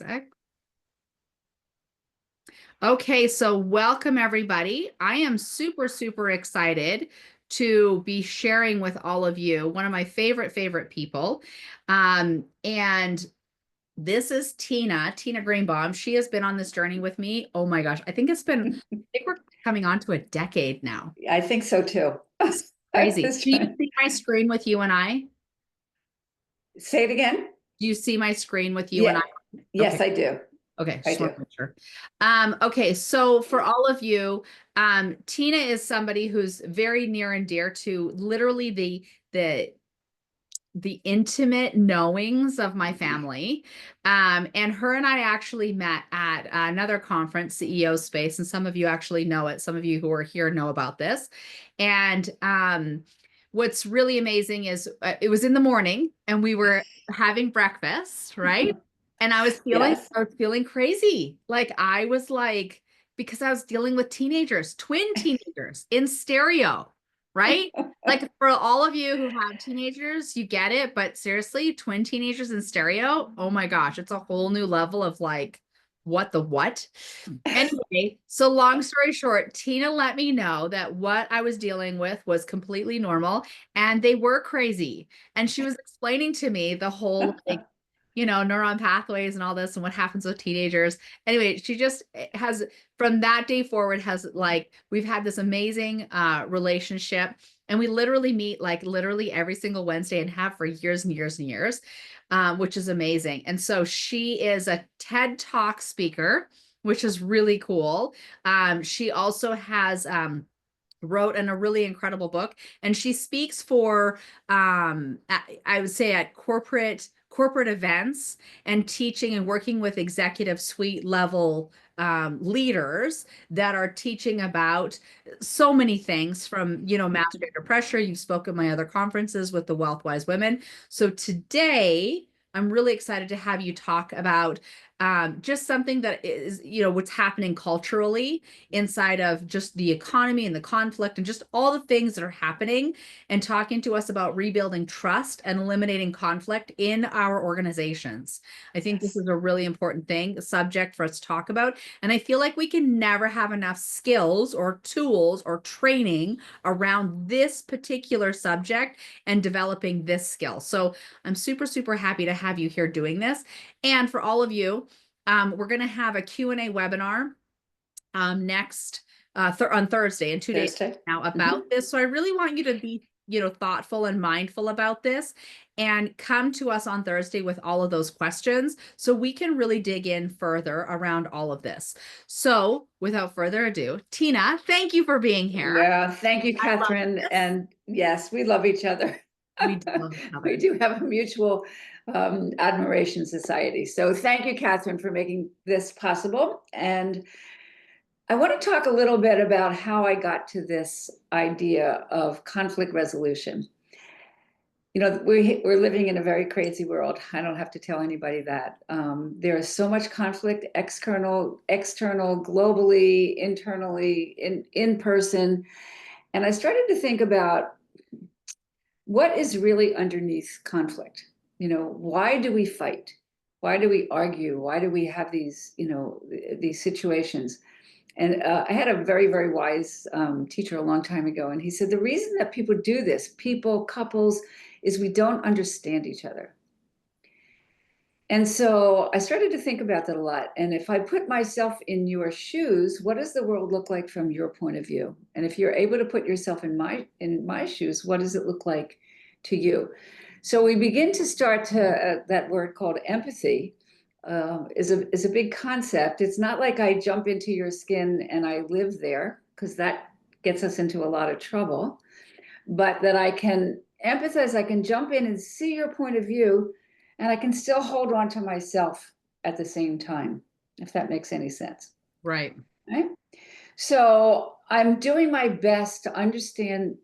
sec. Okay, so welcome everybody. I am super, super excited to be sharing with all of you one of my favorite people. And this is Tina Greenbaum. She has been on this journey with me. Oh my gosh, I think we're coming on to a decade now. I think so too. It's crazy. Do you see my screen with you and I? Say it again. Do you see my screen with you and Yeah. I? Yes, Okay. I do. Okay, I just want do. to make sure. Okay, so for all of you, Tina is somebody who's very near and dear to literally the intimate knowings of my family. And her and I actually met at another conference, CEO Space, and some of you actually know it. Some of you who are here know about this. And what's really amazing is it was in the morning and we were having breakfast, right? And Yes. I was feeling crazy. Because I was dealing with teenagers, twin teenagers in stereo, right? Like for all of you who have teenagers, you get it, but seriously, twin teenagers in stereo, oh my gosh, it's a whole new level of like, what the what? Anyway, so long story short, Tina let me know that what I was dealing with was completely normal and they were crazy. And she was explaining to me the whole like, neuron pathways and all this and what happens with teenagers. Anyway, she just has from that day forward has like we've had this amazing relationship, and we literally meet like literally every single Wednesday and have for years and years and years, which is amazing. And so she is a TED Talk speaker, which is really cool. She also has wrote in a really incredible book, and she speaks for I would say at corporate events and teaching and working with executive suite level leaders that are teaching about so many things from mastery under pressure. You've spoken at my other conferences with the Wealth Wise Women. So today I'm really excited to have you talk about just something that is, what's happening culturally inside of just the economy and the conflict and just all the things that are happening, and talking to us about rebuilding trust and eliminating conflict in our organizations. I think this Yes. is a really important subject for us to talk about. And I feel like we can never have enough skills or tools or training around this particular subject and developing this skill. So I'm super, super happy to have you here doing this. And for all of you, we're going to have a Q&A webinar next on Thursday, in 2 days Thursday. now, about this. So I really want you to be, thoughtful and mindful about this and come to us on Thursday with all of those questions so we can really dig in further around all of this. So without further ado, Tina, thank you for being here. Yeah. Thank you, I love Catherine. this. And yes, we love each other. We do love each We other. do have a mutual admiration society. So thank you, Catherine, for making this possible. And I want to talk a little bit about how I got to this idea of conflict resolution. We're living in a very crazy world. I don't have to tell anybody that. There is so much conflict, external, globally, internally, in person. And I started to think about what is really underneath conflict. Why do we fight? Why do we argue? Why do we have these situations? And I had a very, very wise teacher a long time ago, and he said the reason that people do this, people, couples, is we don't understand each other. And so I started to think about that a lot. And if I put myself in your shoes, what does the world look like from your point of view? And if you're able to put yourself in my shoes, what does it look like to you? So we begin to start to that word called empathy is a big concept. It's not like I jump into your skin and I live there, because that gets us into a lot of trouble. But that I can empathize, I can jump in and see your point of view, and I can still hold on to myself at the same time, if that makes any sense. Right. Right? So I'm doing my best to understand,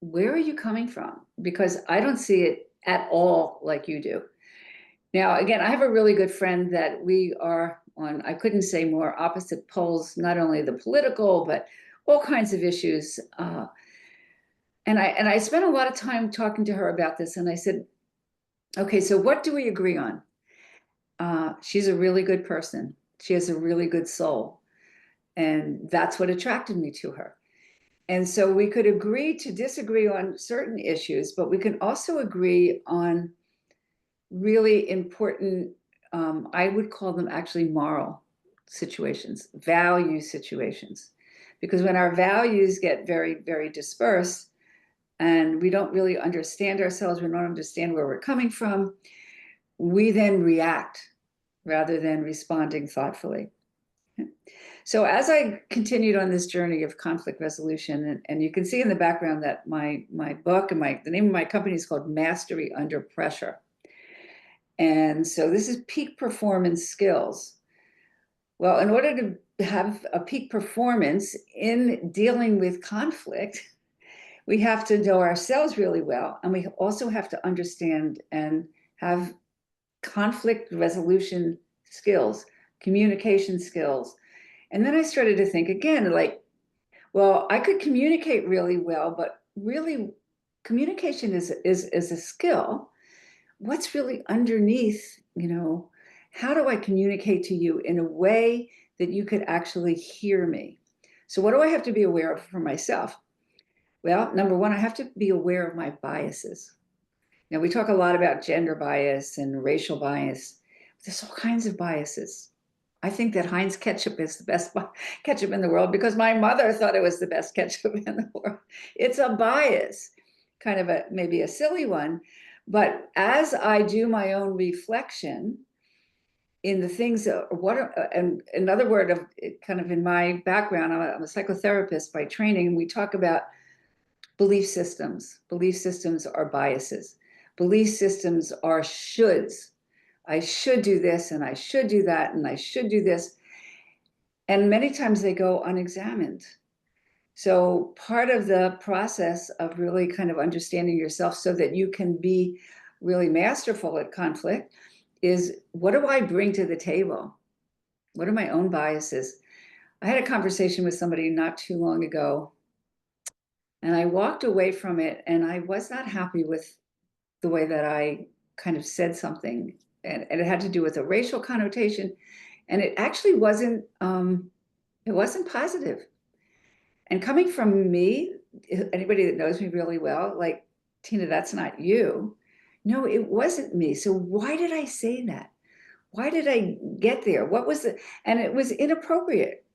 where are you coming from? Because I don't see it at all like you do. Now, again, I have a really good friend that we are on, I couldn't say more, opposite poles, not only the political, but all kinds of issues. And I spent a lot of time talking to her about this. And I said, okay, so what do we agree on? she's a really good person. She has a really good soul. And that's what attracted me to her. And so we could agree to disagree on certain issues, but we can also agree on really important, I would call them actually moral situations, value situations. Because when our values get very, very dispersed and we don't really understand ourselves, we don't understand where we're coming from, we then react rather than responding thoughtfully. So as I continued on this journey of conflict resolution, and you can see in the background that my book and the name of my company is called Mastery Under Pressure. And so this is peak performance skills. Well, in order to have a peak performance in dealing with conflict, we have to know ourselves really well, and we also have to understand and have conflict resolution skills, communication skills. And then I started to think again, like, well, I could communicate really well, but really communication is a skill. What's really underneath, how do I communicate to you in a way that you could actually hear me? So what do I have to be aware of for myself? Well, number one, I have to be aware of my biases. Now, we talk a lot about gender bias and racial bias. There's all kinds of biases. I think that Heinz ketchup is the best ketchup in the world because my mother thought it was the best ketchup in the world. It's a bias, kind of maybe a silly one. But as I do my own reflection in the things, and another word of kind of in my background, I'm a psychotherapist by training, and we talk about belief systems. Belief systems are biases. Belief systems are shoulds. I should do this, and I should do that, and I should do this. And many times they go unexamined. So part of the process of really kind of understanding yourself so that you can be really masterful at conflict is, what do I bring to the table? What are my own biases? I had a conversation with somebody not too long ago, and I walked away from it, and I was not happy with the way that I kind of said something. And it had to do with a racial connotation. And it actually it wasn't positive. And coming from me, anybody that knows me really well, like, Tina, that's not you. No, it wasn't me. So why did I say that? Why did I get there? What was the, and it was inappropriate.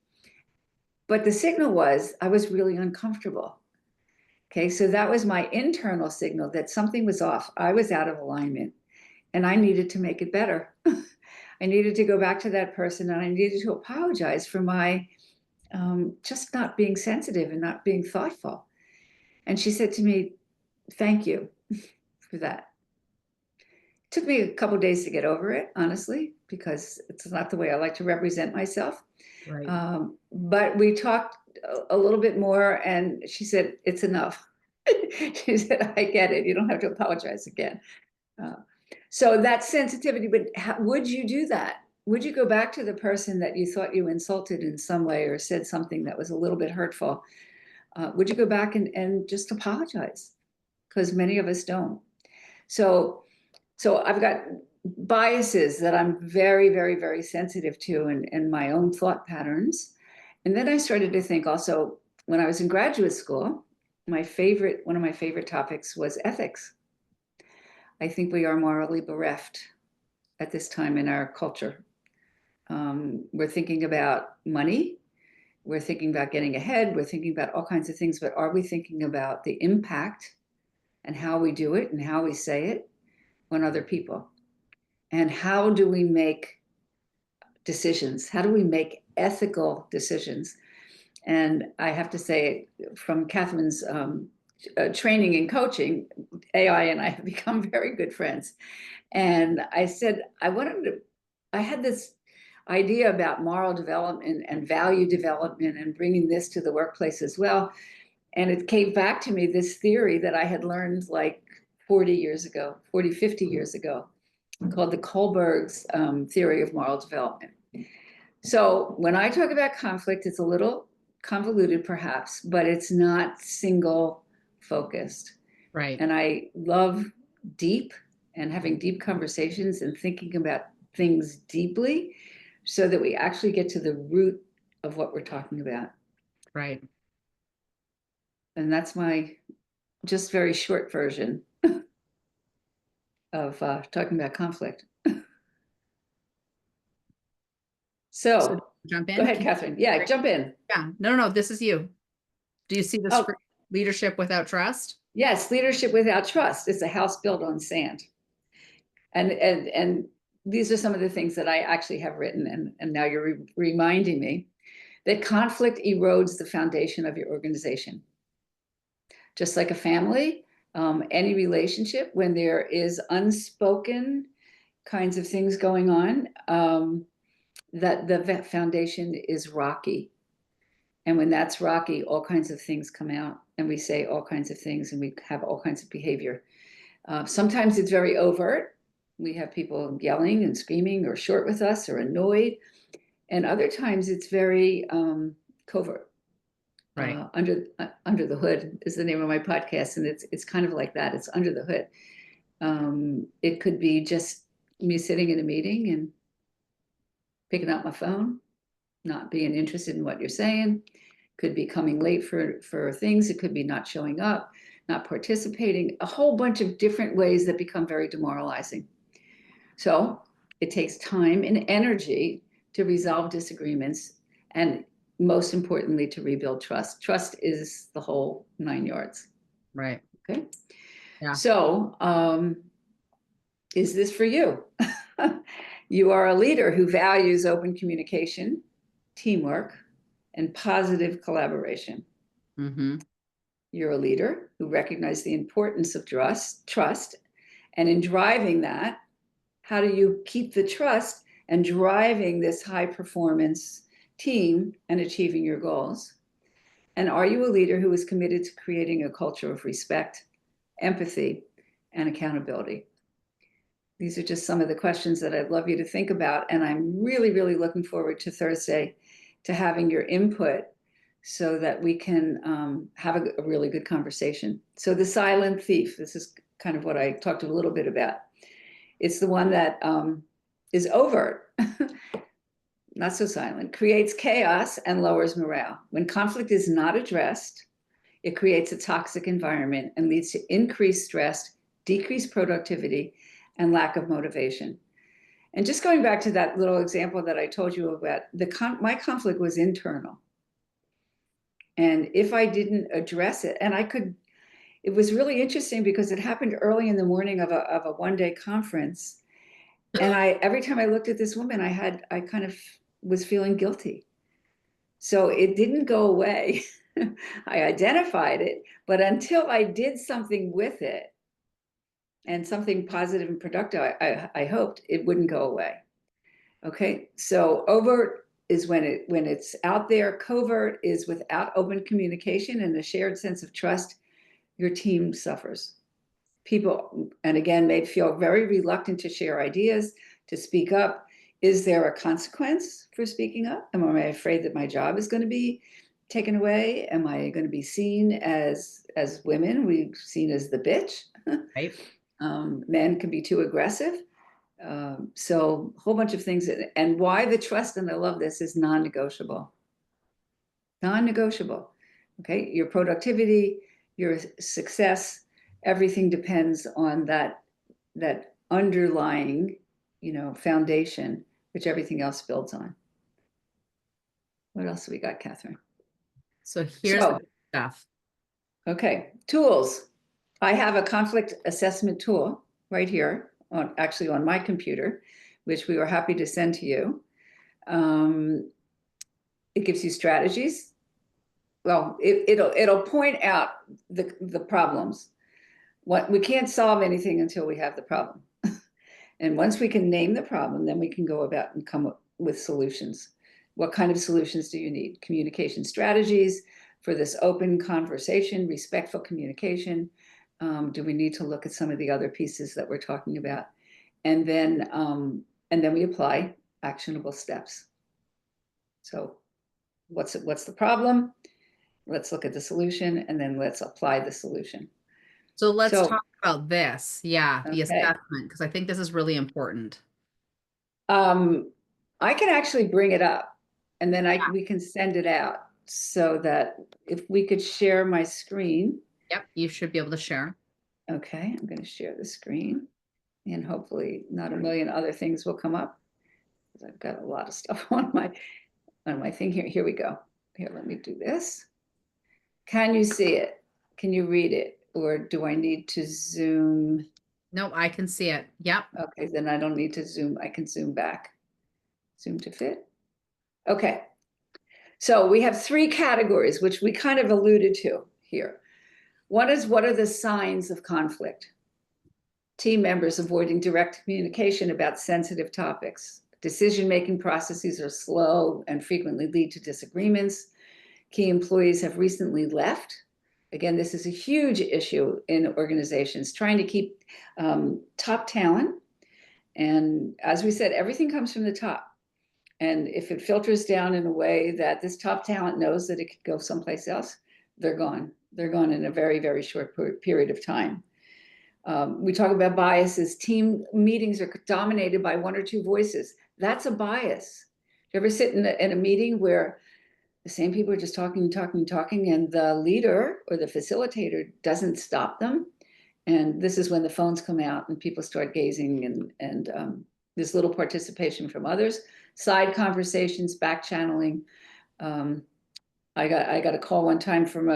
But the signal was I was really uncomfortable. Okay, so that was my internal signal that something was off. I was out of alignment and I needed to make it better. I needed to go back to that person and I needed to apologize for my just not being sensitive and not being thoughtful. And she said to me, thank you for that. It took me a couple of days to get over it, honestly, because it's not the way I like to represent myself. Right. But we talked a little bit more and she said, it's enough. She said, I get it. You don't have to apologize again. Uh, so that sensitivity, but would you do that? Would you go back to the person that you thought you insulted in some way or said something that was a little bit hurtful? Would you go back and just apologize? Because many of us don't. So I've got biases that I'm very, very, very sensitive to in my own thought patterns. And then I started to think also, when I was in graduate school, one of my favorite topics was ethics. I think we are morally bereft at this time in our culture. We're thinking about money. We're thinking about getting ahead. We're thinking about all kinds of things, but are we thinking about the impact and how we do it and how we say it on other people? And how do we make decisions? How do we make ethical decisions? And I have to say, from Catherine's training and coaching, AI and I have become very good friends. And I said, I had this idea about moral development and value development and bringing this to the workplace as well. And it came back to me, this theory that I had learned like 40 years ago, 40, 50 years ago, called the Kohlberg's theory of moral development. So when I talk about conflict, it's a little convoluted perhaps, but it's not single focused. Right. And I love deep and having deep conversations and thinking about things deeply so that we actually get to the root of what we're talking about. Right. And that's my just very short version of talking about conflict. So So jump go in. ahead, Catherine. Yeah, jump in. Yeah. No, no, this is you. Do you see the Oh, screen? Leadership without trust? yes, leadership without trust is a house built on sand. And these are some of the things that I actually have written, and now you're reminding me that conflict erodes the foundation of your organization. Just like a family, any relationship, when there is unspoken kinds of things going on, that the foundation is rocky. And when that's rocky, all kinds of things come out, and we say all kinds of things, and we have all kinds of behavior. Sometimes it's very overt. We have people yelling and screaming or short with us or annoyed. And other times it's very covert. Right. Under the hood is the name of my podcast, and it's kind of like that. It's under the hood. It could be just me sitting in a meeting and picking up my phone, not being interested in what you're saying. Could be coming late for things. It could be not showing up, not participating. A whole bunch of different ways that become very demoralizing. So it takes time and energy to resolve disagreements, and most importantly, to rebuild trust. Trust is the whole 9 yards. Right. Okay. Yeah. So, is this for you? You are a leader who values open communication, teamwork, and positive collaboration. Mm-hmm. You're a leader who recognizes the importance of trust, and in driving that, how do you keep the trust and driving this high performance team and achieving your goals? And are you a leader who is committed to creating a culture of respect, empathy, and accountability? These are just some of the questions that I'd love you to think about. And I'm really, really looking forward to Thursday to having your input so that we can have a really good conversation. So the silent thief, this is kind of what I talked a little bit about. It's the one that is overt, not so silent, creates chaos and lowers morale. When conflict is not addressed, it creates a toxic environment and leads to increased stress, decreased productivity, and lack of motivation. And just going back to that little example that I told you about, my conflict was internal. And if I didn't address it, and it was really interesting because it happened early in the morning of a one-day conference. And every time I looked at this woman, I kind of was feeling guilty. So it didn't go away. I identified it, but until I did something with it, and something positive and productive, I hoped it wouldn't go away. Okay, so overt is when it's out there. Covert is without open communication and a shared sense of trust. Your team suffers. People, and again, may feel very reluctant to share ideas, to speak up. Is there a consequence for speaking up? Am I afraid that my job is going to be taken away? Am I going to be seen as women? We're seen as the bitch. Right. Men can be too aggressive. So a whole bunch of things. And why the trust, and I love this, is non-negotiable. Non-negotiable. Okay, your productivity, your success, everything depends on that underlying, foundation, which everything else builds on. What else have we got, Catherine? So here's the So, good stuff. okay, tools. I have a conflict assessment tool right here, actually on my computer, which we were happy to send to you. It gives you strategies. Well, it'll point out the problems. What we can't solve anything until we have the problem. And once we can name the problem, then we can go about and come up with solutions. What kind of solutions do you need? Communication strategies for this open conversation, respectful communication. Do we need to look at some of the other pieces that we're talking about? And then we apply actionable steps. So what's the problem? Let's look at the solution, and then let's apply the solution. So let's So, talk about this. Yeah, the okay. assessment, because I think this is really important. Um, I can actually bring it up and then Yeah. we can send it out so that if we could share my screen. Yep. You should be able to share. Okay, I'm going to share the screen and hopefully not a million other things will come up because I've got a lot of stuff on my thing here. Here we go. Here, let me do this. Can you see it? Can you read it? Or do I need to zoom? Nope, I can see it. Yep. Okay, then I don't need to zoom. I can zoom back. Zoom to fit. Okay. So we have three categories, which we kind of alluded to here. One is, what are the signs of conflict? Team members avoiding direct communication about sensitive topics. Decision-making processes are slow and frequently lead to disagreements. Key employees have recently left. Again, this is a huge issue in organizations, trying to keep top talent. And as we said, everything comes from the top. And if it filters down in a way that this top talent knows that it could go someplace else, they're gone. They're gone in a very, very short period of time. We talk about biases. Team meetings are dominated by one or two voices. That's a bias. You ever sit in a meeting where the same people are just talking, talking, talking, and the leader or the facilitator doesn't stop them? And this is when the phones come out and people start gazing, and there's little participation from others. Side conversations, back channeling. Um, I got a call one time from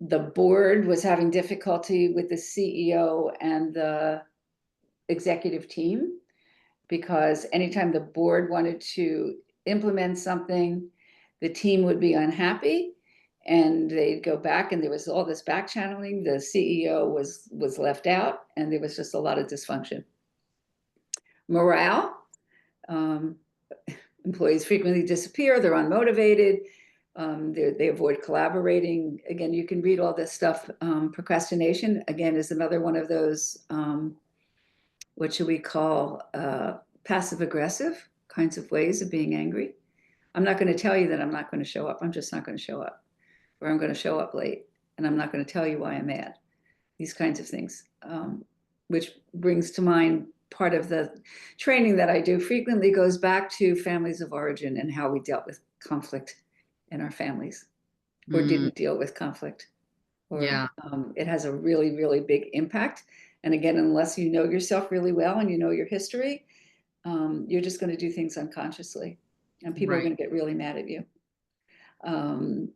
the board was having difficulty with the CEO and the executive team, because anytime the board wanted to implement something, the team would be unhappy and they'd go back, and there was all this back channeling. The CEO was left out, and there was just a lot of dysfunction. Morale. Um, Employees frequently disappear. They're unmotivated. They avoid collaborating. Again, you can read all this stuff. Procrastination, again, is another one of those, what should we call, passive aggressive kinds of ways of being angry. I'm not going to tell you that I'm not going to show up. I'm just not going to show up, or I'm going to show up late, and I'm not going to tell you why I'm mad. These kinds of things, which brings to mind part of the training that I do frequently goes back to families of origin and how we dealt with conflict in our families, or Mm, didn't deal with conflict, or yeah. it has a really, really big impact. And again, unless you know yourself really well and you know your history, you're just going to do things unconsciously, and people are Right. going to get really mad at you. Um,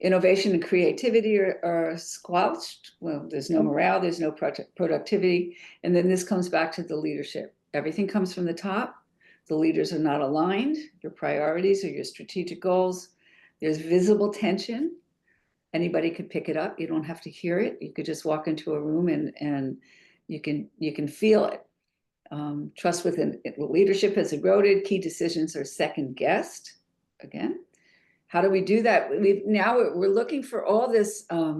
Innovation and creativity are squelched. Well, there's no morale, there's no productivity. And then this comes back to the leadership. Everything comes from the top. The leaders are not aligned, your priorities or your strategic goals. There's visible tension. Anybody could pick it up. You don't have to hear it. You could just walk into a room and you can feel it. Trust within leadership has eroded. Key decisions are second guessed. Again, how do we do that? We're looking for all this, uh,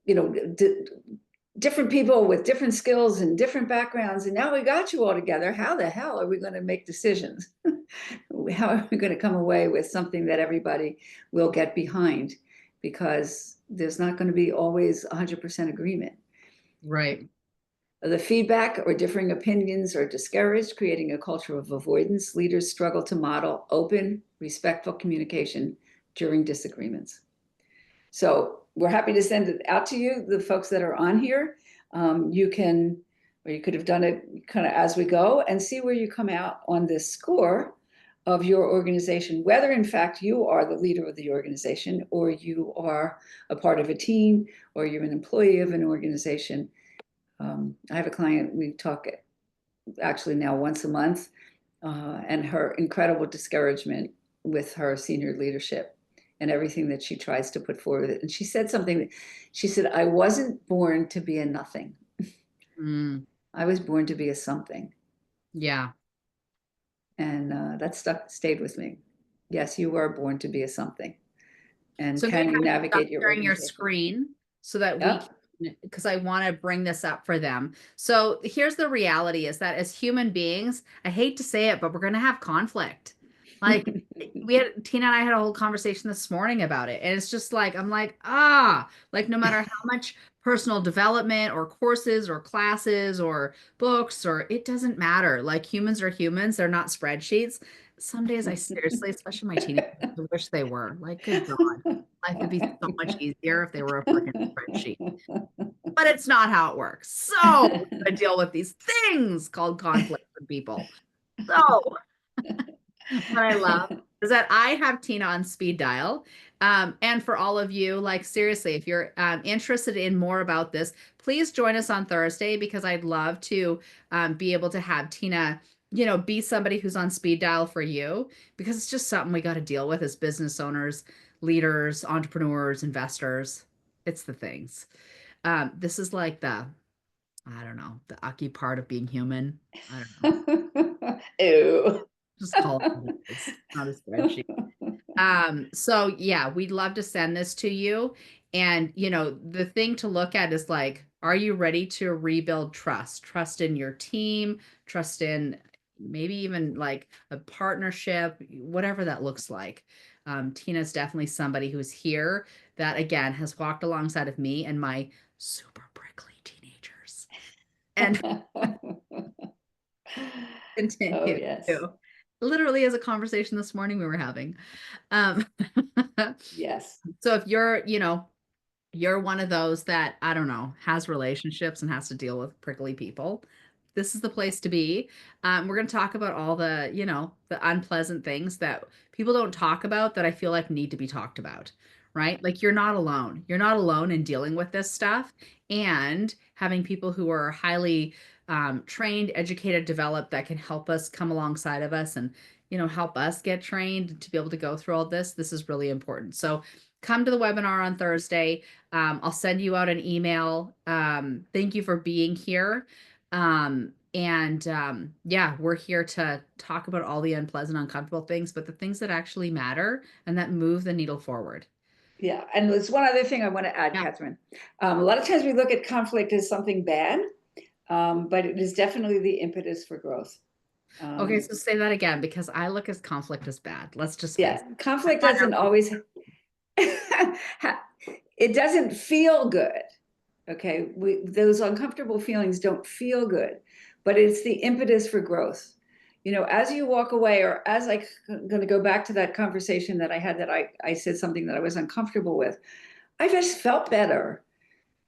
you know, different people with different skills and different backgrounds, and now we got you all together. How the hell are we going to make decisions? How are we going to come away with something that everybody will get behind? Because there's not going to be always 100% agreement. Right. The feedback or differing opinions are discouraged, creating a culture of avoidance. Leaders struggle to model open, respectful communication during disagreements. So we're happy to send it out to you, the folks that are on here. You can, or you could have done it kind of as we go, and see where you come out on this score of your organization, whether in fact you are the leader of the organization, or you are a part of a team, or you're an employee of an organization. I have a client, we talk actually now once a month, and her incredible discouragement with her senior leadership and everything that she tries to put forward. And she said something, she said, I wasn't born to be a nothing. Mm, I was born to be a something. yeah. And that stayed with me. Yes, you were born to be a something. And So I'm going can to you have you stop navigate your sharing your organization? screen so that we Yep. can, because I want to bring this up for them. So here's the reality is that as human beings, I hate to say it, but we're going to have conflict. Like Tina and I had a whole conversation this morning about it. And it's just like, I'm like, like no matter how much personal development or courses or classes or books, or it doesn't matter. Like humans are humans, they're not spreadsheets. Some days I seriously, especially my teenagers, I wish they were. Like, good God, life would be so much easier if they were a freaking spreadsheet. But it's not how it works. So I deal with these things called conflict with people. So what I love is that I have Tina on speed dial. And for all of you, like seriously, if you're interested in more about this, please join us on Thursday because I'd love to be able to have Tina, be somebody who's on speed dial for you because it's just something we got to deal with as business owners, leaders, entrepreneurs, investors. It's the things. This is like I don't know, the ucky part of being human. I don't know. Ew. Just call it what it is, not a spreadsheet. So yeah, we'd love to send this to you. And the thing to look at is like, are you ready to rebuild trust? Trust in your team, trust in maybe even like a partnership, whatever that looks like. Tina's definitely somebody who's here that again has walked alongside of me and my super prickly teenagers and Oh, continue yes. to. Literally as a conversation this morning we were having. Um, Yes. so if you're one of those that, I don't know, has relationships and has to deal with prickly people, this is the place to be. We're going to talk about all the unpleasant things that people don't talk about that I feel like need to be talked about, right? Like you're not alone. You're not alone in dealing with this stuff and having people who are highly trained, educated, developed that can help us come alongside of us and, help us get trained to be able to go through all this. This is really important. So come to the webinar on Thursday. I'll send you out an email. Thank you for being here. Yeah, we're here to talk about all the unpleasant, uncomfortable things, but the things that actually matter and that move the needle forward. Yeah. And there's one other thing I want to add, Yeah. Catherine. A lot of times we look at conflict as something bad, but it is definitely the impetus for growth. Okay, Um, so say that again because I look as conflict as bad. Let's just yeah, face it. I conflict want doesn't always, it doesn't feel good. Okay. Those uncomfortable feelings don't feel good, but it's the impetus for growth. As you walk away, or as I'm going to go back to that conversation that I had, that I said something that I was uncomfortable with, I just felt better.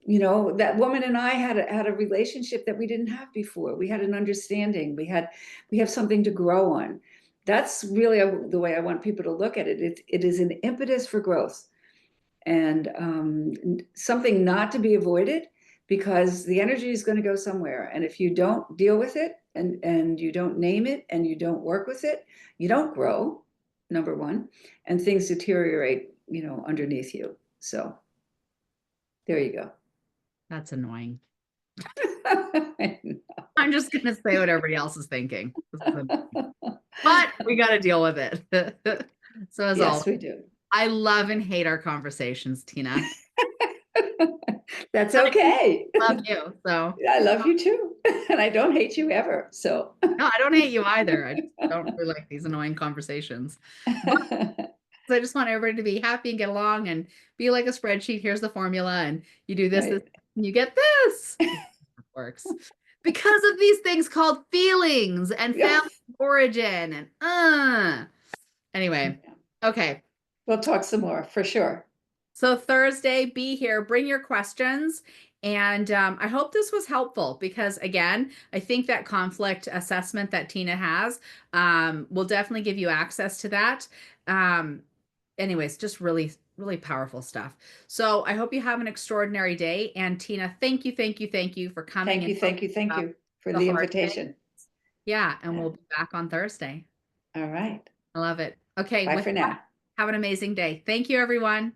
That woman and I had a relationship that we didn't have before. We had an understanding. We have something to grow on. That's really the way I want people to look at it. It is an impetus for growth and something not to be avoided because the energy is going to go somewhere. And if you don't deal with it and you don't name it and you don't work with it, you don't grow, number one, and things deteriorate, underneath you. So there you go. That's annoying. I'm just gonna say what everybody else is thinking. But we got to deal with it. So as always, Yes, we do. I love and hate our conversations, Tina. That's But I do okay. love you. So I love you too. And I don't hate you ever. So no, I don't hate you either. I just don't really like these annoying conversations. But I just want everybody to be happy and get along and be like a spreadsheet. Here's the formula, and you do this, right. and you get this. It works because of these things called feelings and Yeah. family origin and anyway. Okay. We'll talk some more for sure. So Thursday, be here, bring your questions. And I hope this was helpful because, again, I think that conflict assessment that Tina has will definitely give you access to that. Um, anyways, just really, really powerful stuff. So I hope you have an extraordinary day. And Tina, thank you, thank you, thank you for coming Thank and you. helping Thank you. Thank up you for the the hard thing. invitation. Yeah, and Yeah. we'll be back on Thursday. All right. I love it. Okay, Bye with for that, now. have an amazing day. Thank you, everyone.